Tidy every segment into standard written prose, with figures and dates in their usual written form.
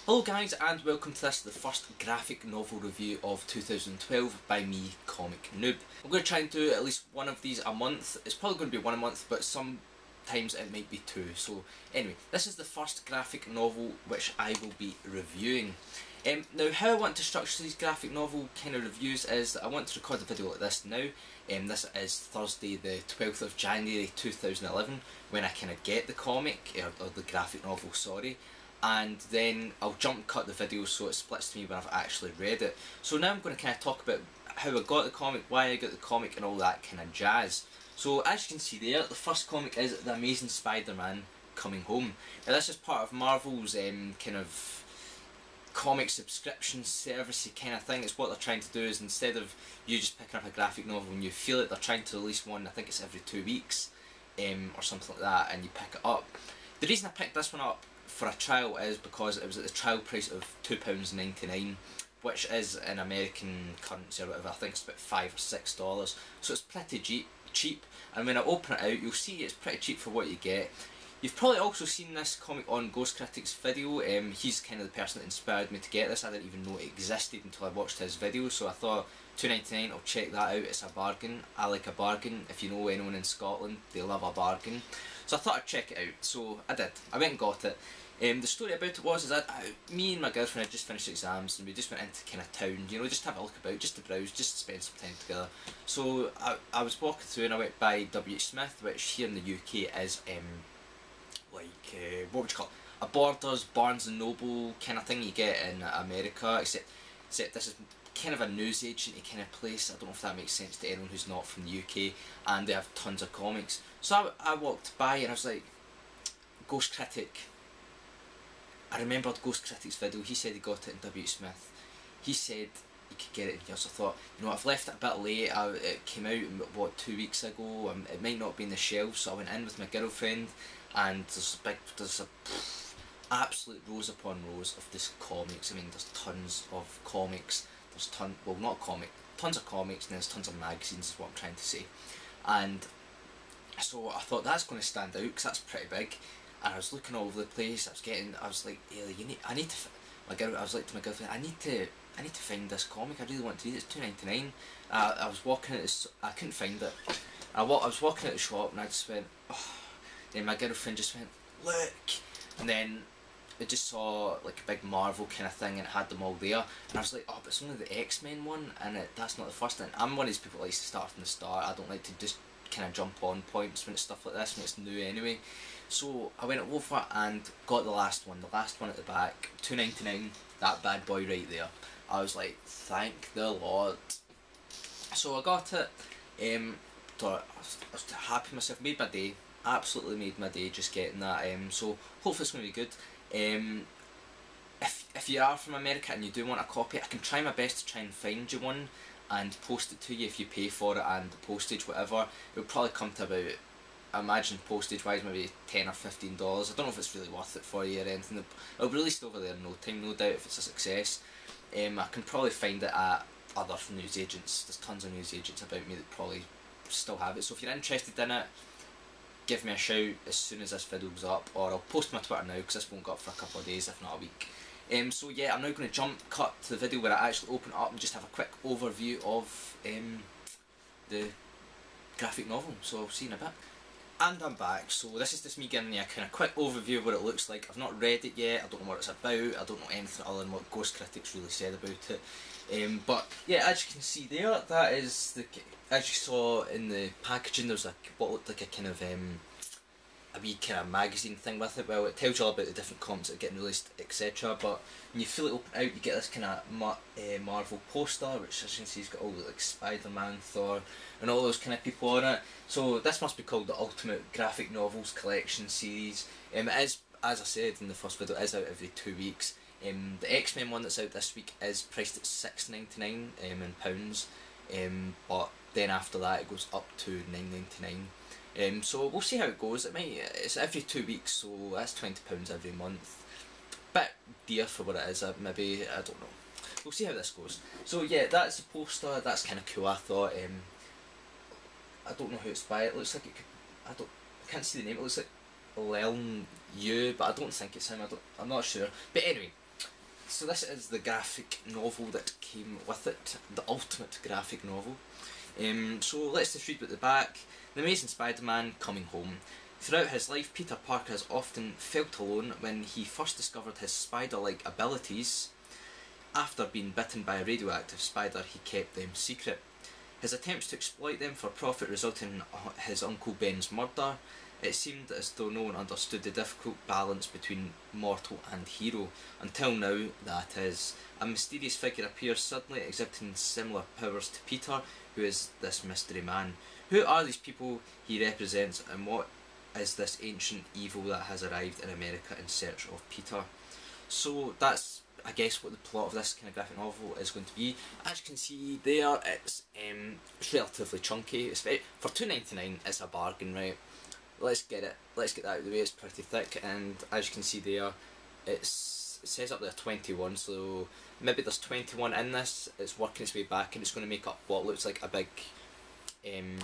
Hello guys, and welcome to this, the first graphic novel review of 2012 by me, Comic Noob. I'm going to try and do at least one of these a month. It's probably going to be one a month, but sometimes it might be two. So anyway, this is the first graphic novel which I will be reviewing. Now, how I want to structure these graphic novel kind of reviews is that I want to record a video like this now. This is Thursday the 12th of January 2011 when I kind of get the comic, or the graphic novel, sorry. And then I'll jump cut the video so it splits to me when I've actually read it. So now I'm going to kind of talk about how I got the comic, why I got the comic and all that kind of jazz. So as you can see there, the first comic is The Amazing Spider-Man Coming Home. Now this is part of Marvel's kind of comic subscription servicey kind of thing. It's what they're trying to do is, instead of you just picking up a graphic novel when you feel it, they're trying to release one, I think it's every 2 weeks or something like that, and you pick it up. The reason I picked this one up for a trial is because it was at the trial price of £2.99, which is in American currency or whatever, I think it's about $5 or $6, so it's pretty cheap, and when I open it out you'll see it's pretty cheap for what you get. You've probably also seen this comic on Ghost Critic's video. He's kind of the person that inspired me to get this. I didn't even know it existed until I watched his video, so I thought £2.99, I'll check that out, it's a bargain. I like a bargain. If you know anyone in Scotland, they love a bargain. So I thought I'd check it out, so I did. I went and got it. The story about it was that me and my girlfriend had just finished exams and we just went into kind of town, you know, just to have a look about, just to browse, just to spend some time together. So I was walking through and I went by W.H. Smith, which here in the UK is what would you call it? A Borders, Barnes and Noble kind of thing you get in America, except this is kind of a newsagent kind of place. I don't know if that makes sense to anyone who's not from the UK, and they have tons of comics. So I walked by and I was like, Ghost Critic. I remembered Ghost Critic's video. He said he got it in W. Smith. He said you could get it in here, so I thought, you know, I've left it a bit late. It came out, what, 2 weeks ago. It might not be in the shelves, so I went in with my girlfriend, and there's a absolute rows upon rows of this comics. I mean, there's tons of comics. There's tons of comics, and there's tons of magazines, is what I'm trying to say. And so I thought that's going to stand out because that's pretty big. And I was looking all over the place. I was like, Ailey, I was like to my girlfriend, I need to find this comic. I really want to read it. It's £2.99. I was walking at this, I couldn't find it. I was walking at the shop and I just went, oh. Then my girlfriend just went, look, and then I just saw like a big Marvel kind of thing and it had them all there, and I was like, oh, but it's only the X-Men one, and that's not the first thing. I'm one of these people that likes to start from the start. I don't like to just kind of jump on points when it's stuff like this, when it's new anyway. So I went over and got the last one at the back, £2.99, that bad boy right there. I was like, thank the Lord. So I got it. I was happy myself, made my day, absolutely made my day just getting that. So hopefully it's going to be good. If you are from America and you do want a copy, I can try my best to try and find you one and post it to you if you pay for it, and the postage, whatever. It will probably come to about, I imagine postage wise, maybe $10 or $15. I don't know if it's really worth it for you or anything. It'll be released over there in no time, no doubt, if it's a success. I can probably find it at other newsagents. There's tons of newsagents about me that probably still have it. So if you're interested in it, give me a shout as soon as this video goes up, or I'll post my Twitter now because this won't go up for a couple of days, if not a week. So yeah, I'm now going to jump cut to the video where I actually open it up and just have a quick overview of the graphic novel. So I'll see you in a bit. And I'm back. So this is just me giving you a kind of quick overview of what it looks like. I've not read it yet, I don't know what it's about, I don't know anything other than what Ghost Critics really said about it. But yeah, as you can see there, that is the, as you saw in the packaging, there's what looked like a kind of a wee kind of magazine thing with it. Well, it tells you all about the different comics that are getting released, etc. But when you feel it open out, you get this kind of Marvel poster, which as you can see has got all the like Spider-Man, Thor, and all those kind of people on it. So this must be called the Ultimate Graphic Novels Collection Series. It is, as I said in the first video, it is out every 2 weeks. The X-Men one that's out this week is priced at £6.99 in pounds, but then after that it goes up to £9.99. So we'll see how it goes. It's every 2 weeks, so that's £20 every month. Bit dear for what it is, maybe, I don't know. We'll see how this goes. So yeah, that's the poster. That's kind of cool, I thought. I don't know who it's by. It looks like it could, I can't see the name. It looks like Leln Yu, but I don't think it's him. I'm not sure. But anyway, So this is the graphic novel that came with it, the ultimate graphic novel. So let's just read at the back. The Amazing Spider-Man coming home. Throughout his life, Peter Parker has often felt alone. When he first discovered his spider-like abilities, after being bitten by a radioactive spider, he kept them secret. His attempts to exploit them for profit resulted in his Uncle Ben's murder. It seemed as though no one understood the difficult balance between mortal and hero. Until now, that is. A mysterious figure appears suddenly, exhibiting similar powers to Peter, who is this mystery man. Who are these people he represents, and what is this ancient evil that has arrived in America in search of Peter? So that's, I guess, what the plot of this kind of graphic novel is going to be. As you can see there, it's relatively chunky. It's for $2.99, it's a bargain, right? Let's get that out of the way. It's pretty thick, and as you can see there, it says up there 21, so maybe there's 21 in this. It's working its way back, and it's going to make up what looks like a big kind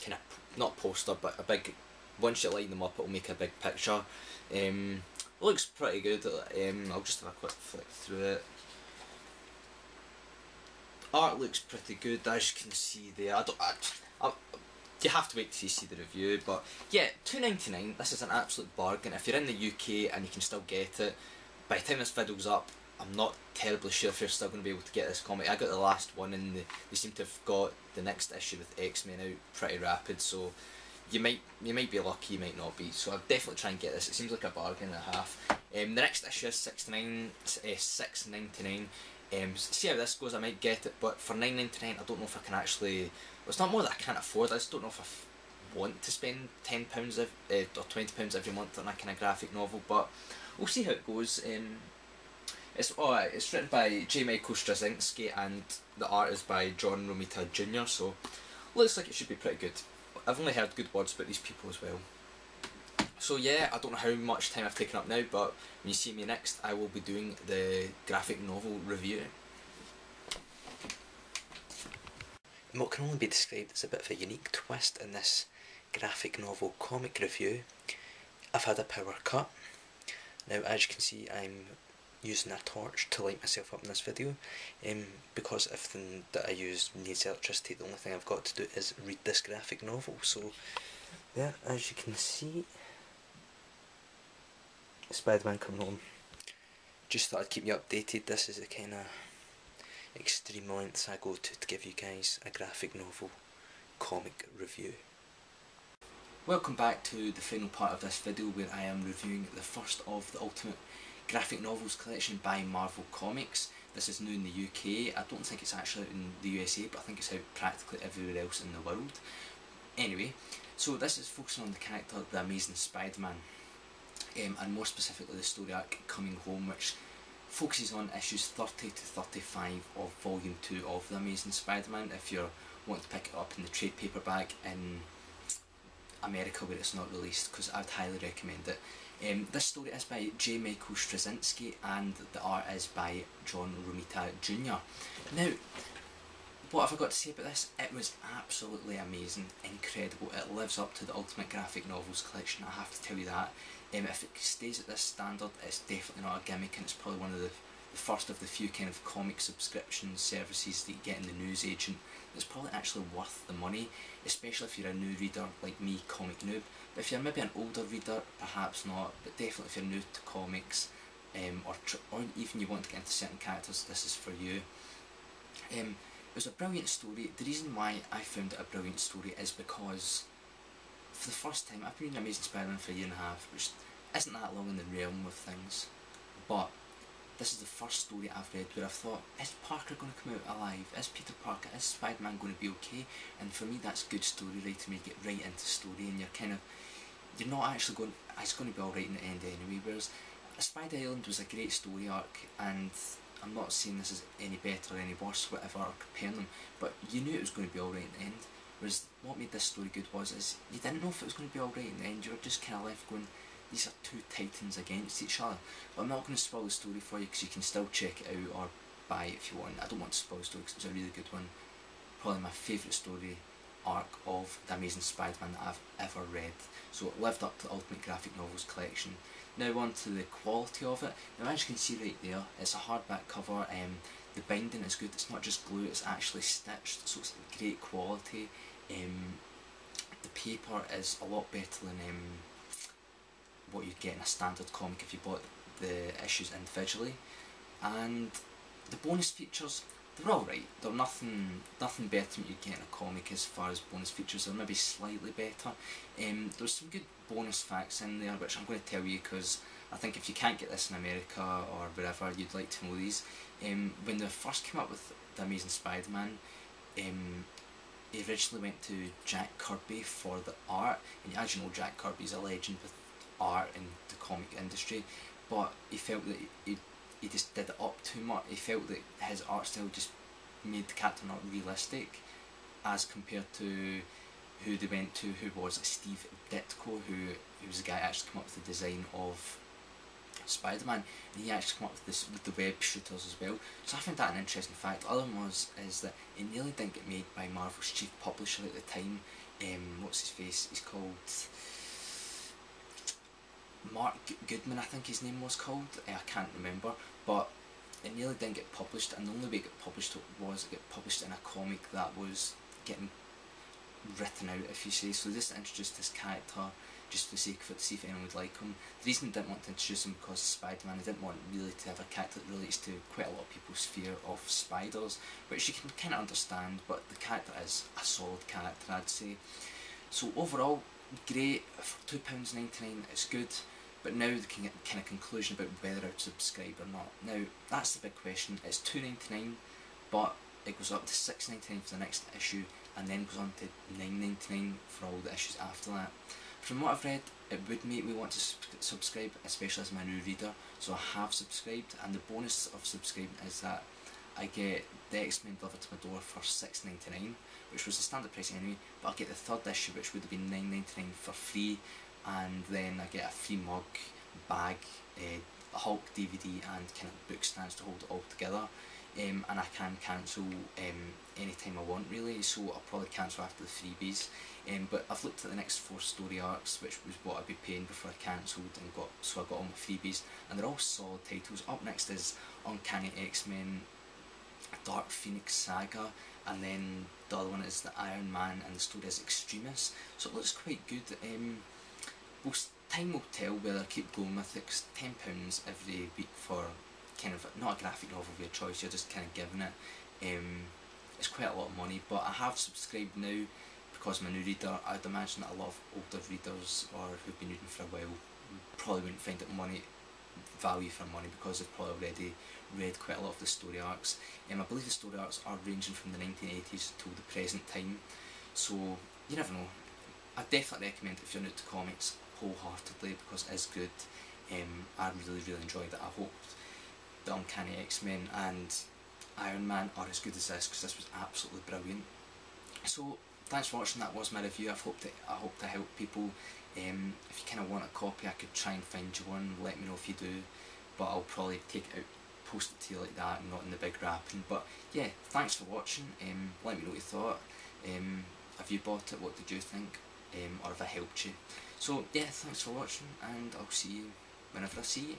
of, not poster, but a big, once you line them up, it'll make a big picture. It looks pretty good. I'll just have a quick flick through it. Art looks pretty good, as you can see there. You have to wait till you see the review, but yeah, $2.99, this is an absolute bargain. If you're in the UK and you can still get it, by the time this video's up, I'm not terribly sure if you're still going to be able to get this comic. I got the last one, and they seem to have got the next issue with X-Men out pretty rapid, so you might be lucky, you might not be. So I'll definitely try and get this. It seems like a bargain and a half. The next issue is $6.99. See how this goes. I might get it, but for $9.99, I don't know if I can actually. Well, it's not more that I can't afford. I just don't know if I want to spend £10 or £20 every month on a kind of graphic novel. But we'll see how it goes. It's written by J. Michael Straczynski, and the art is by John Romita Jr. So looks like it should be pretty good. I've only heard good words about these people as well. So yeah, I don't know how much time I've taken up now, but when you see me next, I will be doing the graphic novel review. And what can only be described as a bit of a unique twist in this graphic novel comic review, I've had a power cut. Now, as you can see, I'm using a torch to light myself up in this video, because everything that I use needs electricity. The only thing I've got to do is read this graphic novel. So yeah, as you can see, Spider-Man coming home. Just thought I'd keep you updated. This is the kind of extreme lengths I go to give you guys a graphic novel comic review. Welcome back to the final part of this video, where I am reviewing the first of the Ultimate Graphic Novels collection by Marvel Comics. This is new in the UK. I don't think it's actually out in the USA, but I think it's out practically everywhere else in the world. Anyway, so this is focusing on the character The Amazing Spider-Man, and more specifically the story arc Coming Home, which focuses on issues 30 to 35 of Volume 2 of The Amazing Spider-Man, if you're wanting to pick it up in the trade paperback in America where it's not released, because I would highly recommend it. This story is by J. Michael Straczynski, and the art is by John Romita Jr. Now, what have I got to say about this? It was absolutely amazing, incredible. It lives up to the Ultimate Graphic Novels collection, I have to tell you that. If it stays at this standard, it's definitely not a gimmick, and it's probably one of the first of the few kind of comic subscription services that you get in the newsagent that's probably actually worth the money, especially if you're a new reader like me, Comic Noob. But if you're maybe an older reader, perhaps not, but definitely if you're new to comics, or even you want to get into certain characters, this is for you. It was a brilliant story. The reason why I found it a brilliant story is because for the first time, I've been reading Amazing Spider-Man for a year and a half, which isn't that long in the realm of things, but this is the first story I've read where I've thought, is Parker going to come out alive? Is Peter Parker, is Spider-Man going to be okay? And for me, that's good story writing, where you get right into story and you're not actually going, it's going to be alright in the end anyway. Whereas Spider Island was a great story arc, and I'm not saying this is any better or any worse, whatever, or comparing them, but you knew it was going to be alright in the end. Whereas what made this story good is you didn't know if it was going to be alright in the end. You were just kind of left going, these are two titans against each other. But I'm not going to spoil the story for you, because you can still check it out or buy it if you want. I don't want to spoil the story because it's a really good one. Probably my favourite story arc of The Amazing Spider-Man that I've ever read. So it lived up to the Ultimate Graphic Novels collection. Now on to the quality of it. Now as you can see right there, it's a hardback cover. The binding is good, it's not just glue, it's actually stitched, so it's great quality. The paper is a lot better than what you'd get in a standard comic if you bought the issues individually. And the bonus features, they're alright, they're nothing better than you'd get in a comic as far as bonus features, they're maybe slightly better. There's some good bonus facts in there which I'm going to tell you, because I think if you can't get this in America or wherever, you'd like to know these. When they first came up with The Amazing Spider-Man, he originally went to Jack Kirby for the art, and as you know, Jack Kirby's a legend with art in the comic industry, but he felt that he just did it up too much. He felt that his art style just made the character not realistic as compared to who they went to, who was Steve Ditko, who was the guy that actually came up with the design of Spider-Man, and he actually came up with this with the web shooters as well. So I found that an interesting fact. The other one is that it nearly didn't get made by Marvel's chief publisher at the time. What's his face? He's called Mark Goodman, I think his name was called. I can't remember, but it nearly didn't get published, and the only way it got published was it got published in a comic that was getting written out, if you say. So this introduced this character just for the sake of it, to see if anyone would like him. The reason I didn't want to introduce him because Spider-Man, I didn't want really to have a character that relates to quite a lot of people's fear of spiders, which you can kind of understand, but the character is a solid character, I'd say. So overall, great. For £2.99 it's good, but now the kind of conclusion about whether I'd subscribe or not. Now that's the big question. It's £2.99, but it goes up to £6.99 for the next issue, and then goes on to £9.99 for all the issues after that. From what I've read, it would make me want to subscribe, especially as my new reader, so I have subscribed, and the bonus of subscribing is that I get the X-Men delivered to my door for £6.99, which was the standard price anyway, but I get the third issue, which would have been £9.99 for free, and then I get a free mug, bag, a Hulk DVD, and kind of book stands to hold it all together. And I can cancel anytime I want, really, so I'll probably cancel after the freebies. But I've looked at the next 4 story arcs, which was what I'd be paying before I cancelled, and so I got all my freebies, and they're all solid titles. Up next is Uncanny X-Men Dark Phoenix Saga, and then the other one is the Iron Man, and the story is Extremis, so it looks quite good. Time will tell whether I keep going with it, 'cause £10 every week for kind of not a graphic novel of your choice, you're just kind of giving it. It's quite a lot of money, but I have subscribed now because I'm a new reader. I'd imagine that a lot of older readers or who've been reading for a while probably wouldn't find it value for money, because they've probably already read quite a lot of the story arcs. I believe the story arcs are ranging from the 1980s till the present time, so you never know. I definitely recommend it if you're new to comics wholeheartedly, because it is good. I really enjoyed it. I hope the Uncanny X-Men and Iron Man are as good as this, because this was absolutely brilliant. So thanks for watching. That was my review. I hope to help people. If you kind of want a copy, I could try and find you one. Let me know if you do, but I'll probably take it out, post it to you like that, and not in the big wrapping. But yeah, thanks for watching. Let me know what you thought. Have you bought it? What did you think? Or if I helped you. So yeah, thanks for watching, and I'll see you whenever I see you.